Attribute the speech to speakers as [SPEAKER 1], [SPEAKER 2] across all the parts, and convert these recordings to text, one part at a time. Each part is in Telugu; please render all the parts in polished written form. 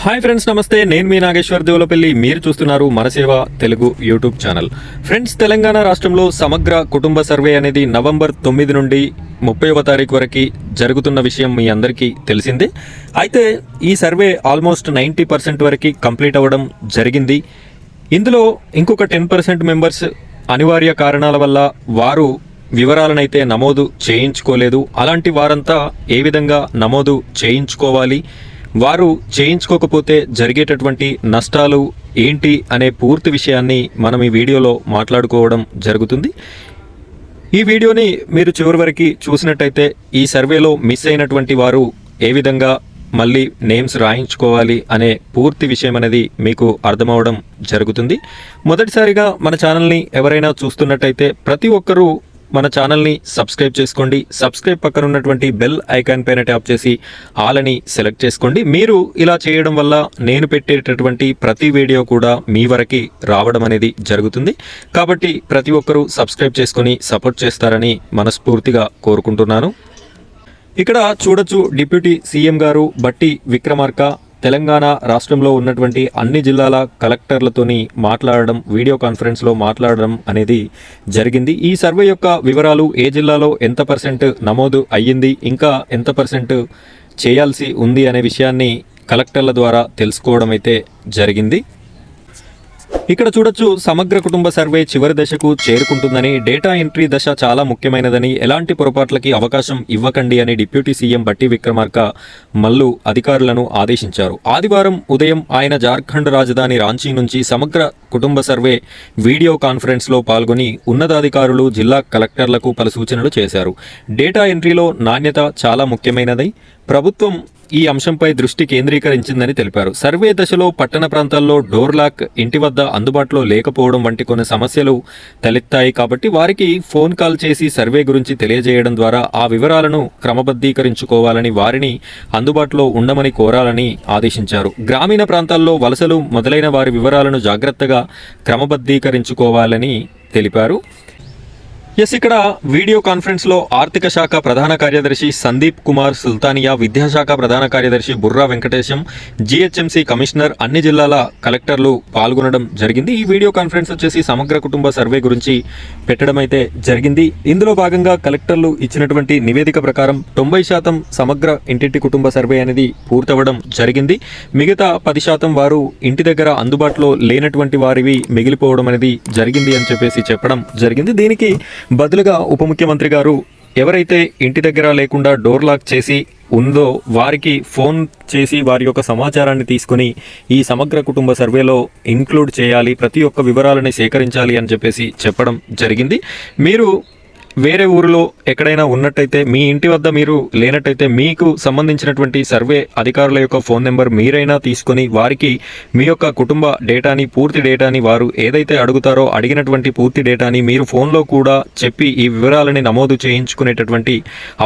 [SPEAKER 1] హాయ్ ఫ్రెండ్స్, నమస్తే. నేను మీ నాగేశ్వర్ దేవులపల్లి. మీరు చూస్తున్నారు Manaseva Telugu YouTube channel. Friends, Telangana రాష్ట్రంలో సమగ్ర కుటుంబ సర్వే అనేది నవంబర్ 9 నుండి 30వ తారీఖు వరకు జరుగుతున్న విషయం మీ అందరికీ తెలిసిందే. అయితే ఈ సర్వే ఆల్మోస్ట్ 90% వరకు కంప్లీట్ అవ్వడం జరిగింది. ఇందులో ఇంకొక 10% మెంబర్స్ అనివార్య కారణాల వల్ల వారు వివరాలనైతే నమోదు చేయించుకోలేదు. అలాంటి వారంతా ఏ విధంగా నమోదు చేయించుకోవాలి, వారు చేయించుకోకపోతే జరిగేటటువంటి నష్టాలు ఏంటి అనే పూర్తి విషయాన్ని మనం ఈ వీడియోలో మాట్లాడుకోవడం జరుగుతుంది. ఈ వీడియోని మీరు చివరి వరకు చూసినట్టయితే ఈ సర్వేలో మిస్ అయినటువంటి వారు ఏ విధంగా మళ్ళీ నేమ్స్ రాయించుకోవాలి అనే పూర్తి విషయం అనేది మీకు అర్థమవడం జరుగుతుంది. మొదటిసారిగా మన ఛానల్ని ఎవరైనా చూస్తున్నట్టయితే ప్రతి ఒక్కరూ మన ఛానల్ని సబ్స్క్రైబ్ చేసుకోండి. సబ్స్క్రైబ్ పక్కన ఉన్నటువంటి బెల్ ఐకాన్ పైన ట్యాప్ చేసి ఆల్ అని సెలెక్ట్ చేసుకోండి. మీరు ఇలా చేయడం వల్ల నేను పెట్టేటటువంటి ప్రతి వీడియో కూడా మీ వరకు రావడం అనేది జరుగుతుంది. కాబట్టి ప్రతి ఒక్కరూ సబ్స్క్రైబ్ చేసుకొని సపోర్ట్ చేస్తారని మనస్ఫూర్తిగా కోరుకుంటున్నాను. ఇక్కడ చూడొచ్చు, డిప్యూటీ సీఎం గారు బట్టి విక్రమార్క తెలంగాణ రాష్ట్రంలో ఉన్నటువంటి అన్ని జిల్లాల కలెక్టర్లతోని మాట్లాడడం, వీడియో కాన్ఫరెన్స్లో మాట్లాడడం అనేది జరిగింది. ఈ సర్వే యొక్క వివరాలు, ఏ జిల్లాలో ఎంత % నమోదు అయ్యింది, ఇంకా ఎంత % చేయాల్సి ఉంది అనే విషయాన్ని కలెక్టర్ల ద్వారా తెలుసుకోవడం అయితే జరిగింది. ఇక్కడ చూడొచ్చు, సమగ్ర కుటుంబ సర్వే చివరి దశకు చేరుకుంటుందని, డేటా ఎంట్రీ దశ చాలా ముఖ్యమైనదని, ఎలాంటి పొరపాట్లకి అవకాశం ఇవ్వకండి అని డిప్యూటీ సీఎం బట్టి విక్రమార్క మల్లు అధికారులను ఆదేశించారు. ఆదివారం ఉదయం ఆయన జార్ఖండ్ రాజధాని రాంచీ నుంచి సమగ్ర కుటుంబ సర్వే వీడియో కాన్ఫరెన్స్లో పాల్గొని ఉన్నతాధికారులు, జిల్లా కలెక్టర్లకు పలు సూచనలు చేశారు. డేటా ఎంట్రీలో నాణ్యత చాలా ముఖ్యమైనది. ప్రభుత్వం ఈ అంశంపై దృష్టి కేంద్రీకరించిందని తెలిపారు. సర్వే దశలో పట్టణ ప్రాంతాల్లో డోర్ లాక్, ఇంటి వద్ద అందుబాటులో లేకపోవడం వంటి కొన్ని సమస్యలు తలెత్తాయి. కాబట్టి వారికి ఫోన్ కాల్ చేసి సర్వే గురించి తెలియజేయడం ద్వారా ఆ వివరాలను క్రమబద్ధీకరించుకోవాలని, వారిని అందుబాటులో ఉండమని కోరాలని ఆదేశించారు. గ్రామీణ ప్రాంతాల్లో వలసలు మొదలైన వారి వివరాలను జాగ్రత్తగా క్రమబద్ధీకరించుకోవాలని తెలిపారు. ఇక్కడ వీడియో కాన్ఫరెన్స్ లో ఆర్థిక శాఖ ప్రధాన కార్యదర్శి సందీప్ కుమార్ సుల్తానియా, విద్యాశాఖ ప్రధాన కార్యదర్శి బుర్రా వెంకటేశం, జీహెచ్ఎంసీ కమిషనర్, అన్ని జిల్లాల కలెక్టర్లు పాల్గొనడం జరిగింది. ఈ వీడియో కాన్ఫరెన్స్ వచ్చేసి సమగ్ర కుటుంబ సర్వే గురించి పెట్టడం అయితే జరిగింది. ఇందులో భాగంగా కలెక్టర్లు ఇచ్చినటువంటి నివేదిక ప్రకారం 90% సమగ్ర ఇంటింటి కుటుంబ సర్వే అనేది పూర్తవడం జరిగింది. మిగతా 10% వారు ఇంటి దగ్గర అందుబాటులో లేనటువంటి వారివి మిగిలిపోవడం అనేది జరిగింది అని చెప్పడం జరిగింది. దీనికి బదులుగా ఉప ముఖ్యమంత్రి గారు ఎవరైతే ఇంటి దగ్గర లేకుండా డోర్ లాక్ చేసి ఉందో వారికి ఫోన్ చేసి వారి యొక్క సమాచారాన్ని తీసుకుని ఈ సమగ్ర కుటుంబ సర్వేలో ఇంక్లూడ్ చేయాలి, ప్రతి ఒక్క వివరాలని సేకరించాలి అని చెప్పడం జరిగింది. మీరు వేరే ఊరిలో ఎక్కడైనా ఉన్నట్టయితే, మీ ఇంటి వద్ద మీరు లేనట్టయితే, మీకు సంబంధించినటువంటి సర్వే అధికారుల యొక్క ఫోన్ నెంబర్ మీరైనా తీసుకొని వారికి మీ యొక్క కుటుంబ డేటాని, పూర్తి డేటాని, వారు ఏదైతే అడుగుతారో అడిగినటువంటి పూర్తి డేటాని మీరు ఫోన్లో కూడా చెప్పి ఈ వివరాలని నమోదు చేయించుకునేటటువంటి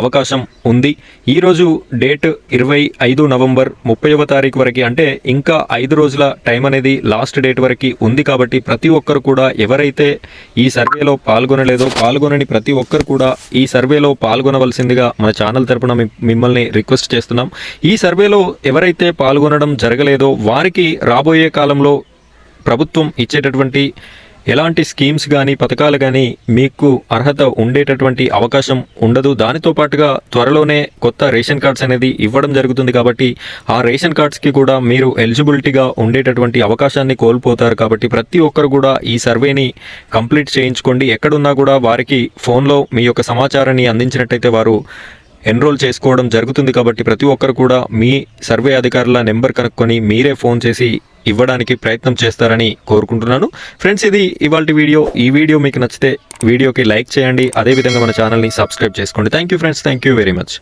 [SPEAKER 1] అవకాశం ఉంది. ఈరోజు డేట్ 25 నవంబర్ 30వ తారీఖు వరకు, అంటే ఇంకా 5 రోజుల టైం అనేది లాస్ట్ డేట్ వరకు ఉంది. కాబట్టి ప్రతి ఒక్కరు కూడా ఎవరైతే ఈ సర్వేలో పాల్గొనని ప్రతి ఒక్కరు కూడా ఈ సర్వేలో పాల్గొనవలసిందిగా మన ఛానల్ తరపున మిమ్మల్ని రిక్వెస్ట్ చేస్తున్నాం. ఈ సర్వేలో ఎవరైతే పాల్గొనడం జరగలేదో వారికి రాబోయే కాలంలో ప్రభుత్వం ఇచ్చేటటువంటి ఎలాంటి స్కీమ్స్ కానీ పథకాలు కానీ మీకు అర్హత ఉండేటటువంటి అవకాశం ఉండదు. దానితో పాటుగా త్వరలోనే కొత్త రేషన్ కార్డ్స్ అనేది ఇవ్వడం జరుగుతుంది. కాబట్టి ఆ రేషన్ కార్డ్స్కి కూడా మీరు ఎలిజిబిలిటీగా ఉండేటటువంటి అవకాశాన్ని కోల్పోతారు. కాబట్టి ప్రతి ఒక్కరు కూడా ఈ సర్వేని కంప్లీట్ చేయించుకోండి. ఎక్కడున్నా కూడా వారికి ఫోన్లో మీ యొక్క సమాచారాన్ని అందించినట్టయితే వారు ఎన్రోల్ చేసుకోవడం జరుగుతుంది. కాబట్టి ప్రతి ఒక్కరు కూడా మీ సర్వే అధికారుల నెంబర్ కనుక్కొని మీరే ఫోన్ చేసి ఇవ్వడానికి ప్రయత్నం చేస్తారని కోరుకుంటున్నాను. ఫ్రెండ్స్, ఇది ఇవాల్టి వీడియో. ఈ వీడియో మీకు నచ్చితే వీడియోకి లైక్ చేయండి. అదేవిధంగా మన ఛానల్ని సబ్స్క్రైబ్ చేసుకోండి. Thank you friends, thank you very much.